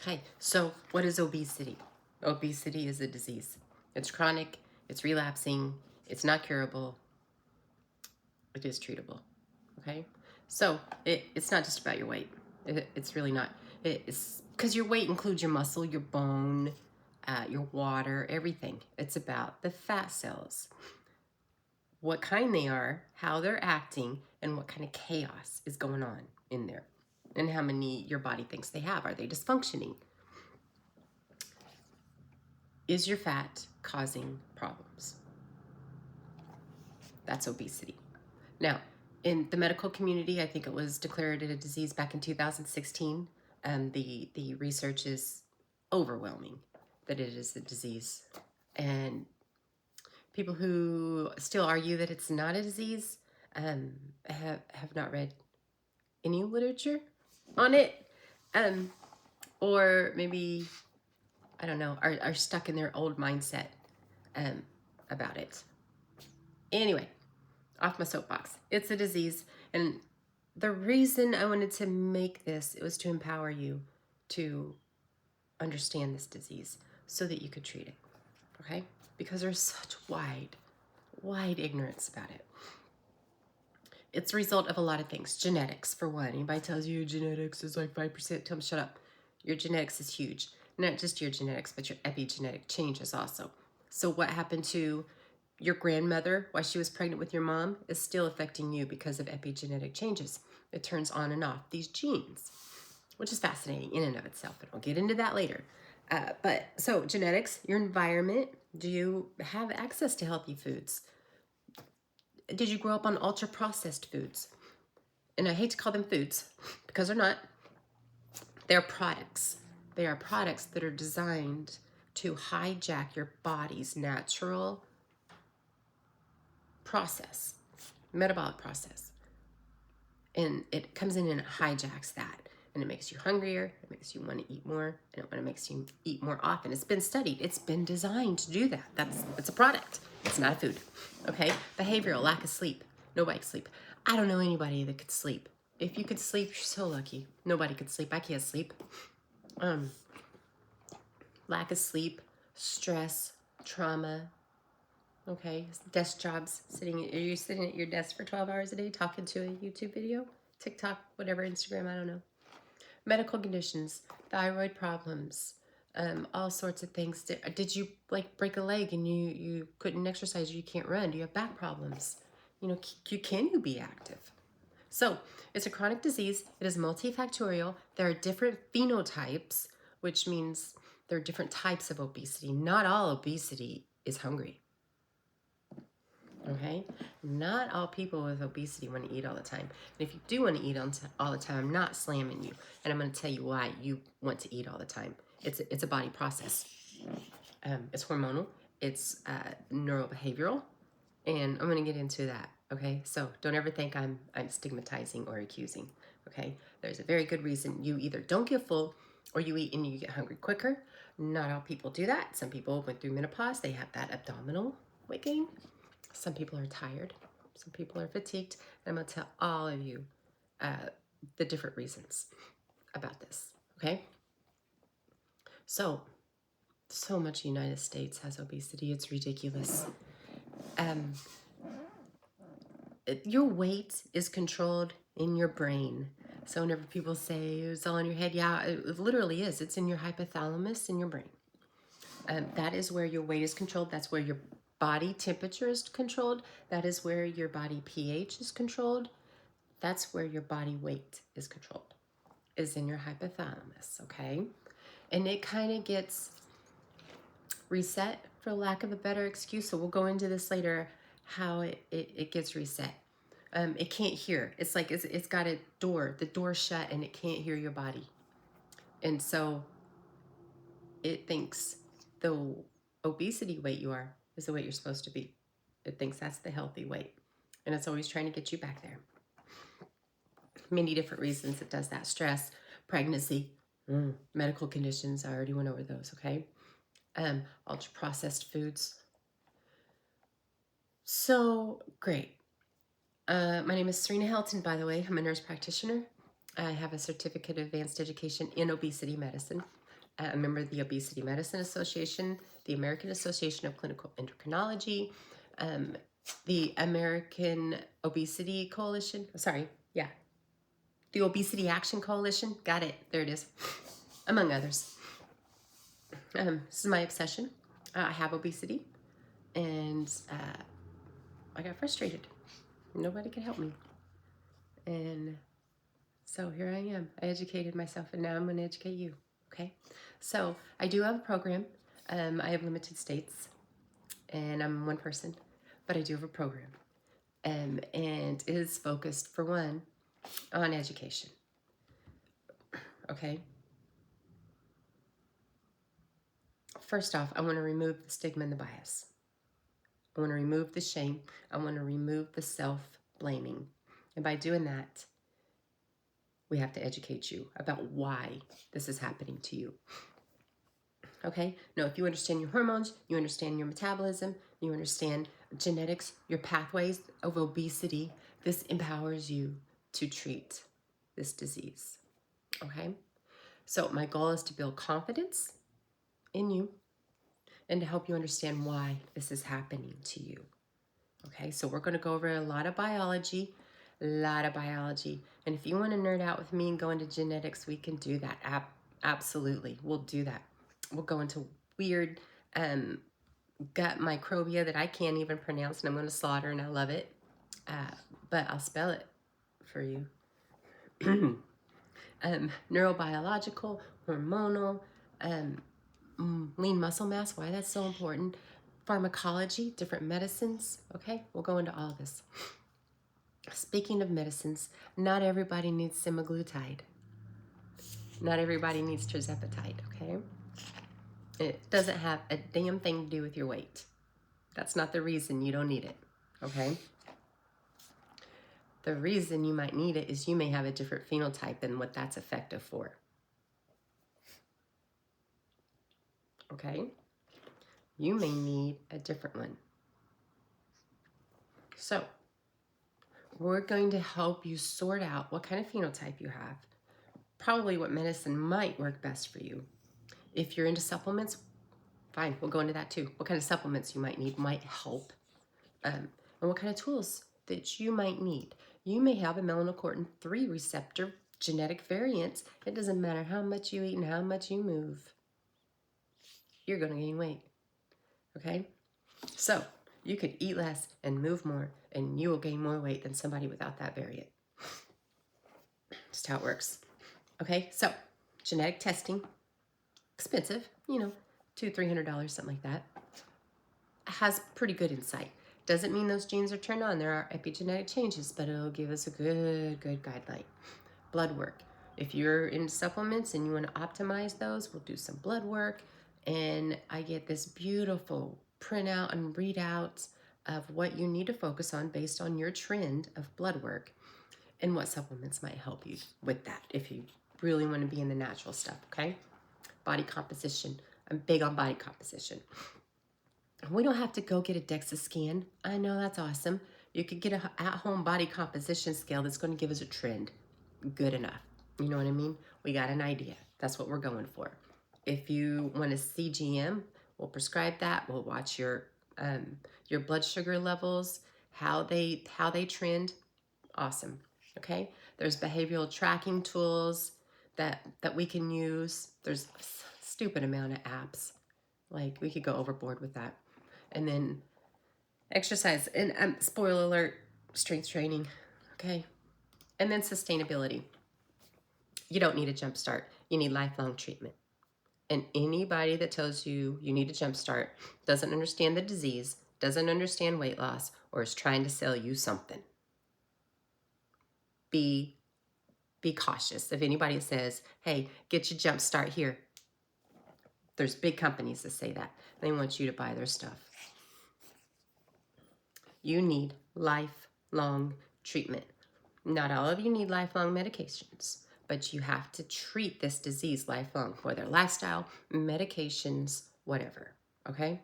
Okay, so what is obesity? Obesity is a disease. It's chronic, it's relapsing, it's not curable, it is treatable. Okay, so it's not just about your weight. It's really not. It's because your weight includes your muscle, your bone, your water, everything. It's about the fat cells, what kind they are, how they're acting, and what kind of chaos is going on in there, and how many your body thinks they have. Are they dysfunctioning? Is your fat causing problems? That's obesity. Now, in the medical community, I think it was declared a disease back in 2016. The research is overwhelming that it is a disease. And people who still argue that it's not a disease have not read any literature on it. Or maybe, I don't know, are stuck in their old mindset about it. Anyway, off my soapbox. It's a disease. And the reason I wanted to make this, it was to empower you to understand this disease so that you could treat it. Okay? Because there's such wide ignorance about it. It's a result of a lot of things. Genetics, for one. Anybody tells you genetics is like 5%, tell them shut up. Your genetics is huge. Not just your genetics, but your epigenetic changes also. So what happened to your grandmother while she was pregnant with your mom is still affecting you because of epigenetic changes. It turns on and off these genes, which is fascinating in and of itself, and I'll get into that later. But so genetics, your environment, do you have access to healthy foods? Did you grow up on ultra processed foods? And I hate to call them foods because they're not. They're products. They are products that are designed to hijack your body's natural process, metabolic process. And it comes in and it hijacks that. And it makes you hungrier, it makes you want to eat more, and it makes you eat more often. It's been studied. It's been designed to do that. It's a product. It's not a food. Okay? Behavioral, lack of sleep. Nobody can sleep. I don't know anybody that could sleep. If you could sleep, you're so lucky. Nobody could sleep. I can't sleep. Lack of sleep, stress, trauma. Okay, desk jobs. Are you sitting at your desk for 12 hours a day talking to a YouTube video, TikTok, whatever, Instagram? I don't know. Medical conditions, thyroid problems, all sorts of things. Did you like break a leg and you couldn't exercise? Or you can't run? Do you have back problems? You know, can you be active? So it's a chronic disease. It is multifactorial. There are different phenotypes, which means there are different types of obesity. Not all obesity is hungry. Okay? Not all people with obesity want to eat all the time. And if you do want to eat all the time, I'm not slamming you. And I'm going to tell you why you want to eat all the time. It's a body process. It's hormonal. It's neurobehavioral. And I'm going to get into that. Okay? So don't ever think I'm stigmatizing or accusing. Okay? There's a very good reason you either don't get full or you eat and you get hungry quicker. Not all people do that. Some people went through menopause. They have that abdominal weight gain. Some people are tired. Some people are fatigued. And I'm going to tell all of you the different reasons about this. Okay? So much United States has obesity. It's ridiculous. Your weight is controlled in your brain. So whenever people say it's all in your head, yeah, it literally is. It's in your hypothalamus in your brain. That is where your weight is controlled. That's where your body temperature is controlled. That is where your body pH is controlled. That's where your body weight is controlled, is in your hypothalamus, okay? And it kind of gets reset, for lack of a better excuse. So we'll go into this later, how it gets reset. It can't hear. It's like it's got a door, the door's shut, and it can't hear your body. And so it thinks the obesity weight you are is the weight you're supposed to be. It thinks that's the healthy weight. And it's always trying to get you back there. Many different reasons it does that. Stress, pregnancy, medical conditions. I already went over those, okay? Ultra processed foods. So, great. My name is Serena Helton, by the way. I'm a nurse practitioner. I have a certificate of advanced education in obesity medicine. a member of the Obesity Medicine Association, the American Association of Clinical Endocrinology, the American Obesity Coalition. Sorry, yeah, the Obesity Action Coalition. Got it. There it is. Among others. This is my obsession. I have obesity, and I got frustrated. Nobody could help me. And so here I am. I educated myself, and now I'm going to educate you. Okay? So I do have a program. I have limited states, and I'm one person, but I do have a program. And it is focused, for one, on education. Okay? First off, I want to remove the stigma and the bias. I want to remove the shame. I want to remove the self-blaming. And by doing that, we have to educate you about why this is happening to you. Okay? Now, if you understand your hormones, you understand your metabolism, you understand genetics, your pathways of obesity, this empowers you to treat this disease. Okay? So my goal is to build confidence in you and to help you understand why this is happening to you. Okay? So we're going to go over a lot of biology. And if you want to nerd out with me and go into genetics, we can do that. Absolutely. We'll do that. We'll go into weird gut microbia that I can't even pronounce, and I'm going to slaughter, and I love it. But I'll spell it for you. Neurobiological, hormonal, lean muscle mass, why that's so important. Pharmacology, different medicines. Okay, we'll go into all of this. Speaking of medicines, not everybody needs semaglutide. Not everybody needs tirzepatide, okay? It doesn't have a damn thing to do with your weight. That's not the reason you don't need it, okay? The reason you might need it is you may have a different phenotype than what that's effective for. Okay? You may need a different one. So, we're going to help you sort out what kind of phenotype you have. Probably what medicine might work best for you. If you're into supplements, fine, we'll go into that too. What kind of supplements you might need might help. And what kind of tools that you might need. You may have a melanocortin 3 receptor genetic variant. It doesn't matter how much you eat and how much you move. You're going to gain weight. Okay? So, you could eat less and move more, and you will gain more weight than somebody without that variant. Just how it works. Okay? So, genetic testing, expensive, $200-$300, something like that, has pretty good insight. Doesn't mean those genes are turned on. There are epigenetic changes, but it'll give us a good guideline. Blood work. If you're into supplements and you want to optimize those, we'll do some blood work. And I get this beautiful printout and readout of what you need to focus on based on your trend of blood work and what supplements might help you with that if you really want to be in the natural stuff, okay? Body composition. I'm big on body composition. We don't have to go get a DEXA scan. I know, that's awesome. You could get an at-home body composition scale that's going to give us a trend. Good enough. You know what I mean? We got an idea. That's what we're going for. If you want a CGM, we'll prescribe that. We'll watch your blood sugar levels, how they trend. Awesome. Okay? There's behavioral tracking tools that we can use. There's a stupid amount of apps. Like, we could go overboard with that. And then exercise, and spoiler alert, strength training, okay? And then sustainability. You don't need a jump start. You need lifelong treatment. And anybody that tells you you need a jump start doesn't understand the disease, doesn't understand weight loss, or is trying to sell you something. Be cautious. If anybody says, hey, get your jump start here, there's big companies that say that. They want you to buy their stuff. You need lifelong treatment. Not all of you need lifelong medications, but you have to treat this disease lifelong, whether lifestyle, medications, whatever, okay?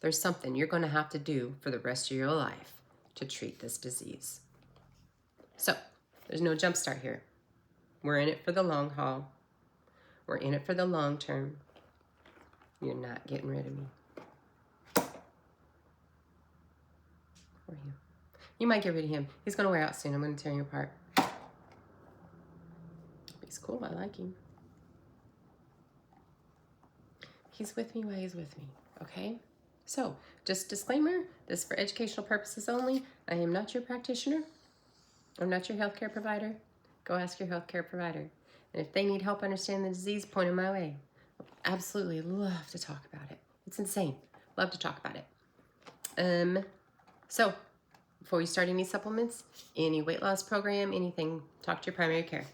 There's something you're going to have to do for the rest of your life to treat this disease. So, there's no jump start here. We're in it for the long haul. We're in it for the long term. You're not getting rid of me. Or him. You might get rid of him. He's going to wear out soon. I'm going to tear you apart. He's cool. I like him. He's with me while he's with me. Okay? So, just disclaimer, this is for educational purposes only. I am not your practitioner. I'm not your healthcare provider. Go ask your healthcare provider. And if they need help understanding the disease, point them my way. Absolutely love to talk about it. It's insane. Love to talk about it. So, before you start any supplements, any weight loss program, anything, talk to your primary care.